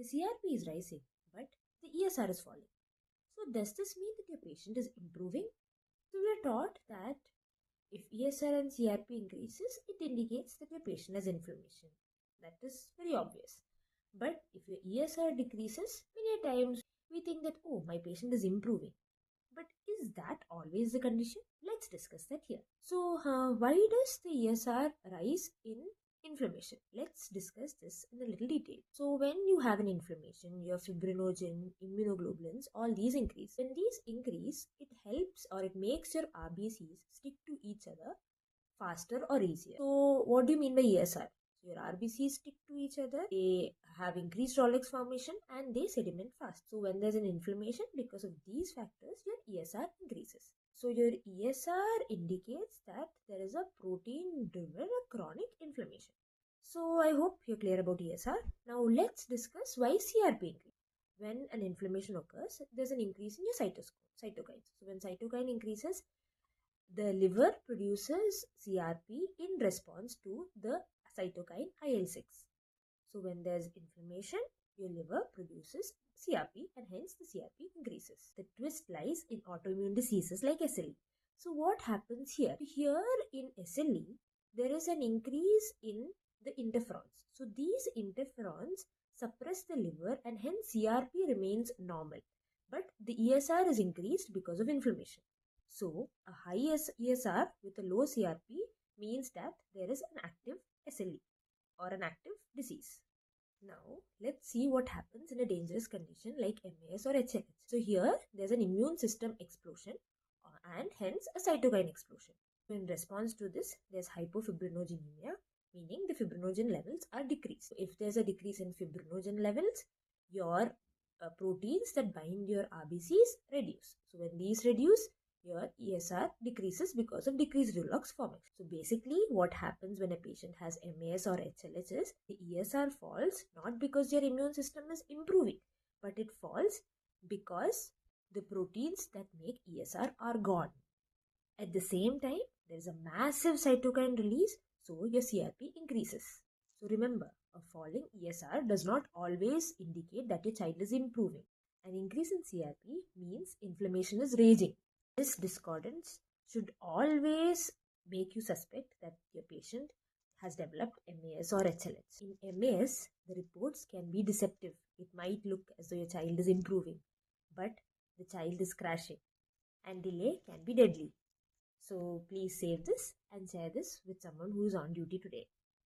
The CRP is rising, but the ESR is falling. So does this mean that your patient is improving? So we are taught that if ESR and CRP increases, it indicates that your patient has inflammation. That is very obvious. But if your ESR decreases, many times we think that, oh, my patient is improving. But is that always the condition? Let's discuss that here. So, why does the ESR rise in inflammation? Let's discuss this in a little detail. So, when you have an inflammation, your fibrinogen, immunoglobulins, all these increase. When these increase, it helps or it makes your RBCs stick to each other faster or easier. So, what do you mean by ESR? So your RBCs stick to each other, they have increased Rolex formation and they sediment fast. So when there's an inflammation, because of these factors, your ESR increases. So your ESR indicates that there is a protein-driven chronic inflammation. So I hope you're clear about ESR. Now let's discuss why CRP increases. When an inflammation occurs, there's an increase in your cytokines. So when cytokine increases, the liver produces CRP in response to the cytokine IL-6. So when there's inflammation, your liver produces CRP and hence the CRP increases. The twist lies in autoimmune diseases like SLE. So what happens here? Here in SLE, there is an increase in the interferons. So these interferons suppress the liver and hence CRP remains normal. But the ESR is increased because of inflammation. So a high ESR with a low CRP means that there is an active SLE or an active disease. Now, let's see what happens in a dangerous condition like MAS or HLH. So here, there's an immune system explosion and hence a cytokine explosion. In response to this, there's hypofibrinogenemia, meaning the fibrinogen levels are decreased. So if there's a decrease in fibrinogen levels, your proteins that bind your RBCs reduce. So when these reduce, your ESR decreases because of decreased Redox formation. So basically what happens when a patient has MAS or HLH is the ESR falls not because your immune system is improving, but it falls because the proteins that make ESR are gone. At the same time, there is a massive cytokine release, so your CRP increases. So remember, a falling ESR does not always indicate that your child is improving. An increase in CRP means inflammation is raging. This discordance should always make you suspect that your patient has developed MAS or HLH. In MAS, the reports can be deceptive. It might look as though your child is improving, but the child is crashing, and delay can be deadly. So please save this and share this with someone who is on duty today.